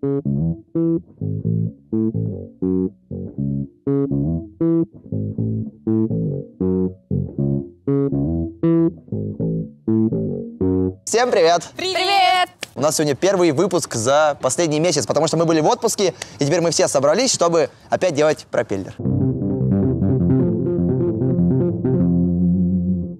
Всем привет! Привет! У нас сегодня первый выпуск за последний месяц, потому что мы были в отпуске, и теперь мы все собрались, чтобы опять делать пропеллер.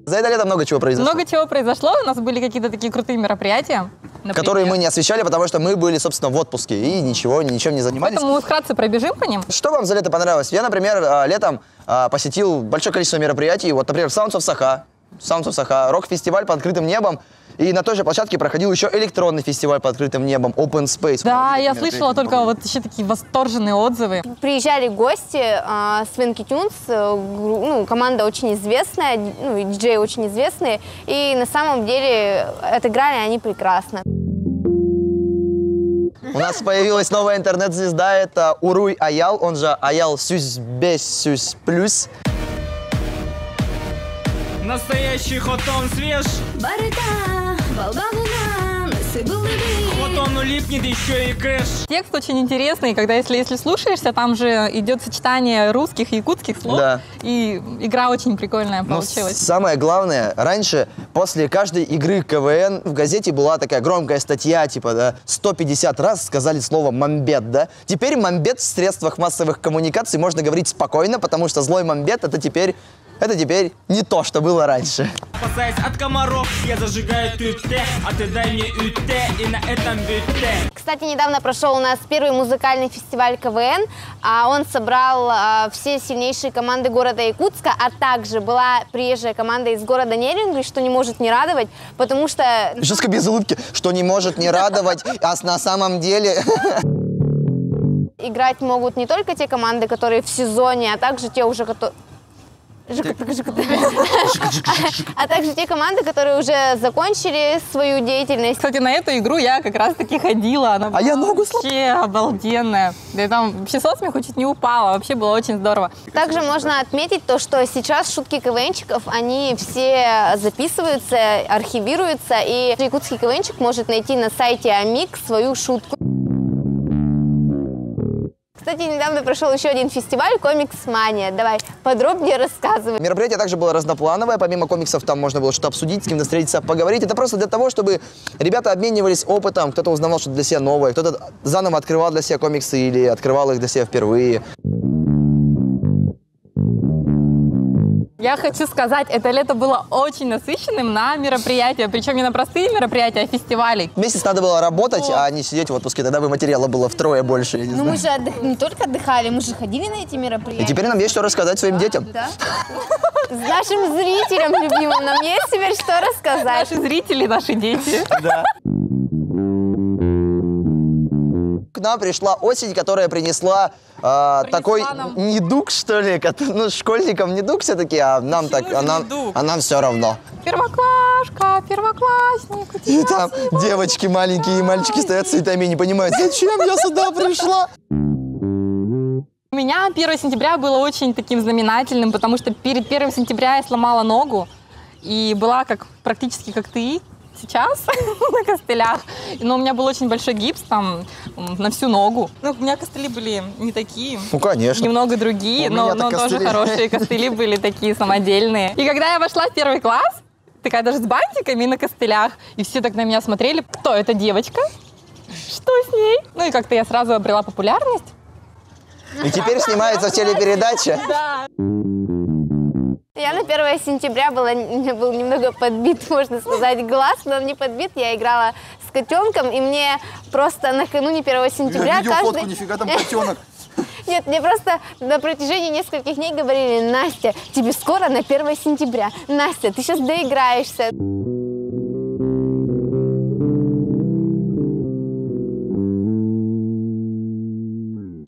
За это лето много чего произошло. Много чего произошло, у нас были какие-то такие крутые мероприятия. Например. Которые мы не освещали, потому что мы были, собственно, в отпуске и ничем не занимались. Поэтому мы вкратце пробежим по ним. Что вам за лето понравилось? Я, например, летом посетил большое количество мероприятий. Вот, например, Sounds of Sakha, рок-фестиваль под открытым небом. И на той же площадке проходил еще электронный фестиваль под открытым небом, Open Space. Да, я слышала только вот еще такие восторженные отзывы. Приезжали гости, Свинки Тюнс, команда очень известная, диджеи очень известные. И на самом деле отыграли они прекрасно. У нас появилась новая интернет-звезда, это Уруй Аял, он же Аял Сюс Плюс. Настоящий хотон свеж. Хотону липнет еще и кэш. Текст очень интересный, когда если слушаешься, там же идет сочетание русских и якутских слов. Да. И игра очень прикольная получилась. Самое главное, раньше после каждой игры КВН в газете была такая громкая статья, типа, да, 150 раз сказали слово «мамбет», да? Теперь «мамбет» в средствах массовых коммуникаций можно говорить спокойно, потому что злой мамбет это теперь не то, что было раньше. Спасаясь от комаров, я зажигаю ТТ, а ты дай мне УТ, и на этом БТ. Кстати, недавно прошел у нас первый музыкальный фестиваль КВН. Он собрал все сильнейшие команды города Якутска, а также была приезжая команда из города Нерюнгри, что не может не радовать, потому что... Жестко без улыбки, что не может не радовать, а на самом деле... Играть могут не только те команды, которые в сезоне, а также те уже, которые... А также те команды, которые уже закончили свою деятельность. Кстати, на эту игру я как раз-таки ходила. Она я ногу сломала. вообще обалденная. Да, там вообще со смеху чуть не упала. Вообще было очень здорово. Также можно отметить то, что сейчас шутки КВНчиков, они все записываются, архивируются, и якутский КВНчик может найти на сайте Амик свою шутку. Кстати, недавно прошел еще один фестиваль «Комикс-мания». Давай подробнее рассказывай. Мероприятие также было разноплановое. Помимо комиксов там можно было что-то обсудить, с кем-то встретиться, поговорить. Это просто для того, чтобы ребята обменивались опытом. Кто-то узнавал что-то для себя новое, кто-то заново открывал для себя комиксы или открывал их для себя впервые. Я хочу сказать, это лето было очень насыщенным на мероприятия. Причем не на простые мероприятия, а фестивали. Месяц надо было работать, а не сидеть в отпуске. Тогда бы материала было втрое больше, я не знаю. Мы же не только отдыхали, мы же ходили на эти мероприятия. И теперь нам есть что рассказать своим детям. Да? С нашим зрителям любимым нам есть теперь что рассказать. Наши зрители, наши дети. Да. К нам пришла осень, которая принесла такой нам... недуг, что ли. Ну, школьникам недуг все-таки, а нам так, а нам все равно. Первоклашка, первоклассник. И там девочки маленькие и мальчики стоят с цветами и не понимают, зачем я сюда пришла. У меня 1 сентября было очень таким знаменательным, потому что перед 1 сентября я сломала ногу и была практически как ты сейчас на костылях. Но у меня был очень большой гипс там на всю ногу. Ну, у меня костыли были не такие. Ну, конечно. Немного другие, но тоже хорошие костыли были такие самодельные. И когда я вошла в 1 класс, такая даже с бантиками на костылях, и все так на меня смотрели, кто эта девочка? Что с ней? Ну и как-то я сразу обрела популярность. И теперь снимается в телепередаче. Да. Я на 1 сентября у меня был немного подбит, можно сказать, глаз, но не подбит. Я играла с котенком, и мне просто накануне 1 сентября фотку, нифига там котенок. Нет, мне просто на протяжении нескольких дней говорили: Настя, тебе скоро на 1 сентября. Настя, ты сейчас доиграешься.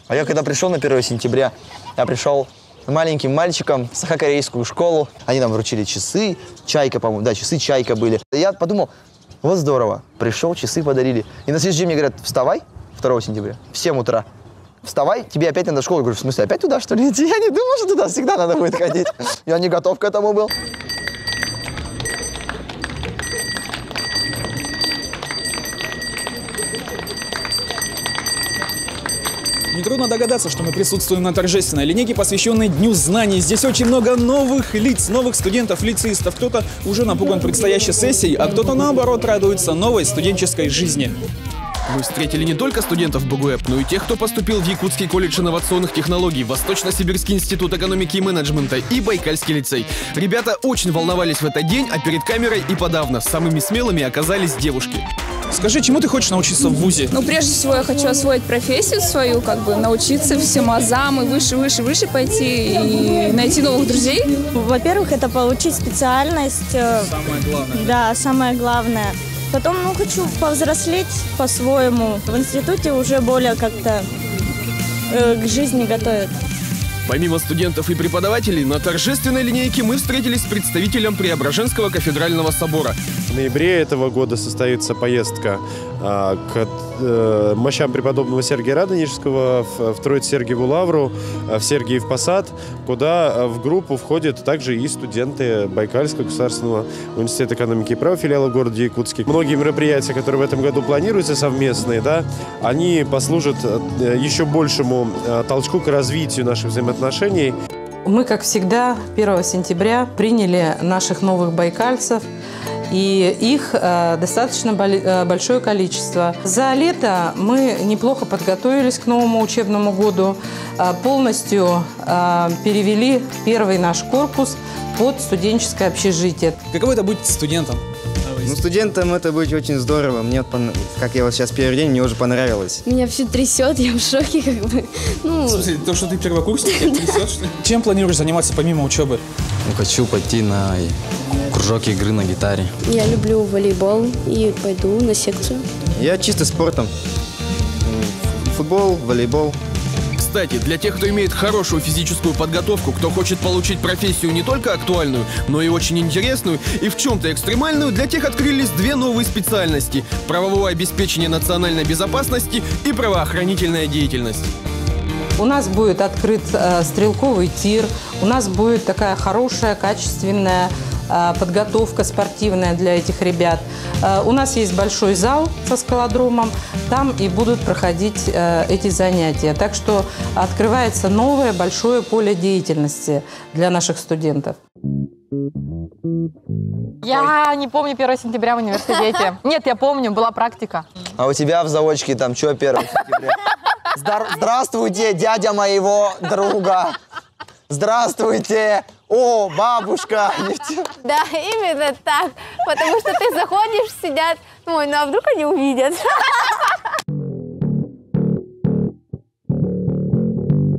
А я когда пришел на 1 сентября, я пришел маленьким мальчиком в сахакорейскую школу. Они нам вручили часы, чайка, по-моему, да, часы чайка были. Я подумал, вот здорово, пришел, часы подарили. И на следующий день мне говорят, вставай 2 сентября в 7 утра. Вставай, тебе опять надо в школу. Я говорю, в смысле, опять туда, что ли, идти? Я не думал, что туда всегда надо будет ходить. Я не готов к этому был. Нетрудно догадаться, что мы присутствуем на торжественной линейке, посвященной Дню знаний. Здесь очень много новых лиц, новых студентов, лицеистов. Кто-то уже напуган предстоящей сессией, а кто-то, наоборот, радуется новой студенческой жизни. Мы встретили не только студентов БГУЭП, но и тех, кто поступил в Якутский колледж инновационных технологий, Восточно-Сибирский институт экономики и менеджмента и Байкальский лицей. Ребята очень волновались в этот день, а перед камерой и подавно самыми смелыми оказались девушки. Скажи, чему ты хочешь научиться в вузе? Ну, прежде всего, я хочу освоить профессию свою, научиться всем азам и выше пойти и найти новых друзей. Во-первых, это получить специальность. Самое главное. Да, самое главное. Потом, хочу повзрослеть по-своему. В институте уже более как-то к жизни готовят. Помимо студентов и преподавателей, на торжественной линейке мы встретились с представителем Преображенского кафедрального собора. В ноябре этого года состоится поездка к мощам преподобного Сергия Радонежского в Троице-Сергиеву лавру, в Сергиев Посад, куда в группу входят также и студенты Байкальского государственного университета экономики и права филиала в городе Якутске. Многие мероприятия, которые в этом году планируются совместные, они послужат еще большему толчку к развитию наших взаимоотношений. Мы, как всегда, 1 сентября приняли наших новых байкальцев, и их достаточно большое количество. За лето мы неплохо подготовились к новому учебному году, полностью перевели первый наш корпус под студенческое общежитие. Каково это быть студентом? Студентам это будет очень здорово. Мне, как я вот сейчас первый день, мне уже понравилось. Меня все трясет, я в шоке В смысле, то, что ты первокурсник, тебя трясет, что ли? Чем планируешь заниматься помимо учебы? Хочу пойти на кружок игры на гитаре. Я люблю волейбол и пойду на секцию. Я чисто спортом. Футбол, волейбол. Кстати, для тех, кто имеет хорошую физическую подготовку, кто хочет получить профессию не только актуальную, но и очень интересную и в чем-то экстремальную, для тех открылись две новые специальности – правовое обеспечение национальной безопасности и правоохранительная деятельность. У нас будет открыт стрелковый тир, у нас будет такая хорошая, качественная подготовка спортивная для этих ребят. У нас есть большой зал со скалодромом, там и будут проходить эти занятия. Так что открывается новое большое поле деятельности для наших студентов. Я не помню 1 сентября в университете. Нет, я помню, была практика. А у тебя в заочке там что 1 сентября? Здравствуйте, дядя моего друга. Здравствуйте. О, бабушка. Да, именно так. Потому что ты заходишь, сидят, ой, а вдруг они увидят?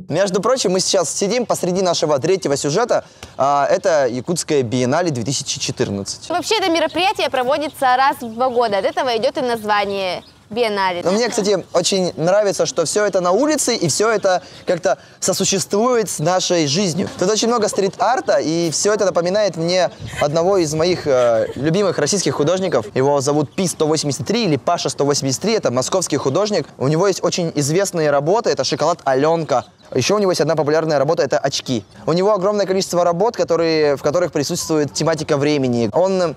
Между прочим, мы сейчас сидим посреди нашего третьего сюжета. Это Якутская биеннале 2014. Вообще это мероприятие проводится раз в 2 года. От этого идет и название биеннале. Но мне, кстати, очень нравится, что все это на улице, и все это как-то сосуществует с нашей жизнью. Тут очень много стрит-арта, и все это напоминает мне одного из моих любимых российских художников. Его зовут Пи-183 или Паша-183, это московский художник. У него есть очень известные работы, это «Шоколад Аленка». Еще у него есть одна популярная работа, это «Очки». У него огромное количество работ, в которых присутствует тематика времени. Он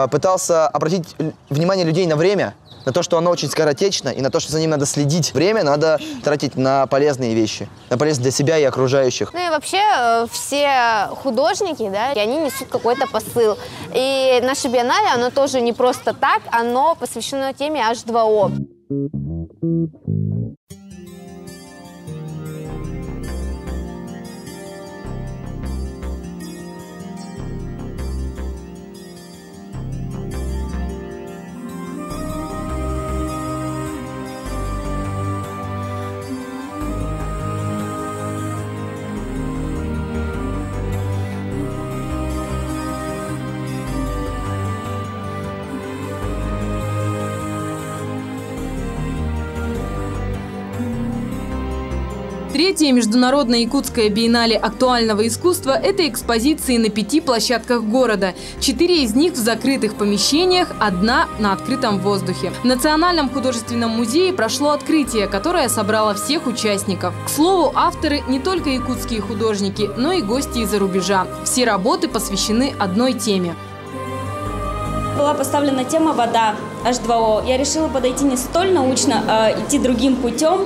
пытался обратить внимание людей на время, на то, что оно очень скоротечно, и на то, что за ним надо следить. Время надо тратить на полезные вещи, на полезные для себя и окружающих. Ну и вообще все художники, да, и они несут какой-то посыл. И наше биеннале, оно тоже не просто так, оно посвящено теме H2O. Третья международная якутская биеннале актуального искусства – это экспозиции на 5 площадках города. 4 из них в закрытых помещениях, 1 на открытом воздухе. В Национальном художественном музее прошло открытие, которое собрало всех участников. К слову, авторы не только якутские художники, но и гости из-за рубежа. Все работы посвящены одной теме. Была поставлена тема «Вода», H2O. Я решила подойти не столь научно, а идти другим путем.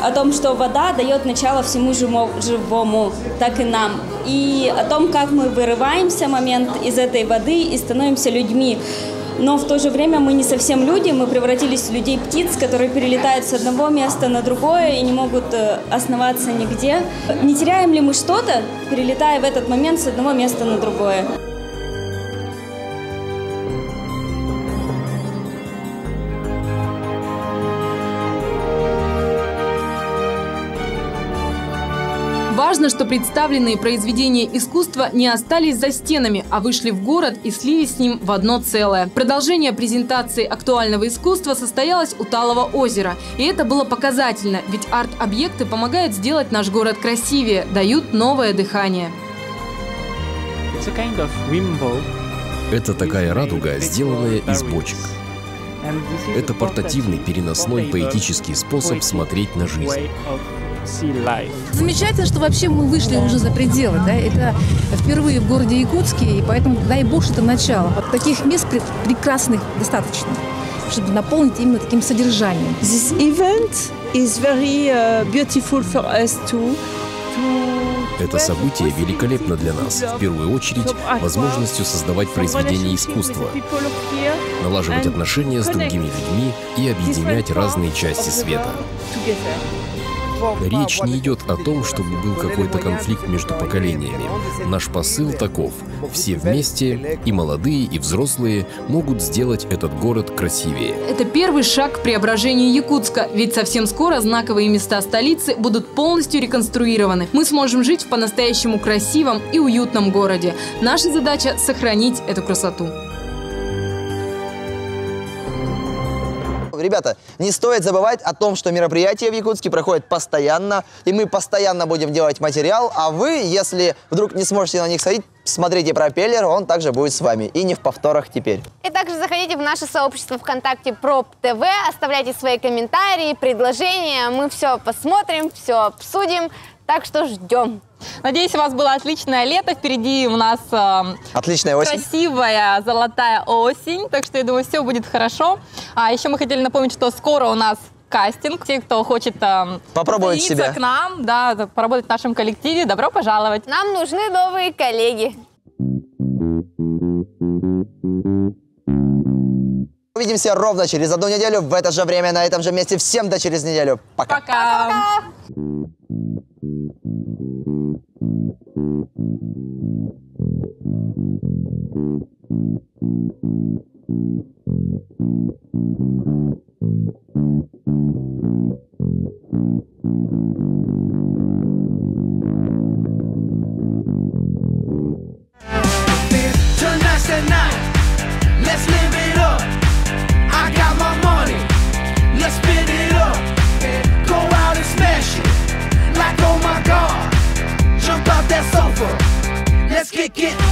о том, что вода дает начало всему живому, так и нам. И о том, как мы вырываемся в момент из этой воды и становимся людьми. Но в то же время мы не совсем люди, мы превратились в людей-птиц, которые перелетают с одного места на другое и не могут основаться нигде. Не теряем ли мы что-то, перелетая в этот момент с одного места на другое? Важно, что представленные произведения искусства не остались за стенами, а вышли в город и слились с ним в одно целое. Продолжение презентации актуального искусства состоялось у Талого озера. И это было показательно, ведь арт-объекты помогают сделать наш город красивее, дают новое дыхание. Это такая радуга, сделанная из бочек. Это портативный, переносной, поэтический способ смотреть на жизнь. Замечательно, что вообще мы вышли уже за пределы. Да? Это впервые в городе Якутске, и поэтому, дай бог, что это начало. Вот таких мест прекрасных достаточно, чтобы наполнить именно таким содержанием. This event is very beautiful for us too. Это событие великолепно для нас. В первую очередь, возможностью создавать произведения искусства, налаживать отношения с другими людьми и объединять разные части света. Речь не идет о том, чтобы был какой-то конфликт между поколениями. Наш посыл таков: все вместе, и молодые, и взрослые, могут сделать этот город красивее. Это первый шаг к преображению Якутска, ведь совсем скоро знаковые места столицы будут полностью реконструированы. Мы сможем жить в по-настоящему красивом и уютном городе. Наша задача — сохранить эту красоту. Ребята, не стоит забывать о том, что мероприятия в Якутске проходят постоянно, и мы постоянно будем делать материал, а вы, если вдруг не сможете на них сходить, смотрите «Пропеллер», он также будет с вами, и не в повторах теперь. И также заходите в наше сообщество ВКонтакте Проб ТВ, оставляйте свои комментарии, предложения, мы все посмотрим, все обсудим, так что ждем. Надеюсь, у вас было отличное лето. Впереди у нас отличная осень. Красивая золотая осень. Так что, я думаю, все будет хорошо. А еще мы хотели напомнить, что скоро у нас кастинг. Те, кто хочет попробовать себя к нам, да, поработать в нашем коллективе, добро пожаловать. Нам нужны новые коллеги. Увидимся ровно через 1 неделю в это же время, на этом же месте. Всем до через неделю. Пока. Пока. Tonight's the night, let's live it up. I got my money, let's spin it up. Go out and smash it, like oh my God. Jump out that sofa, let's kick it.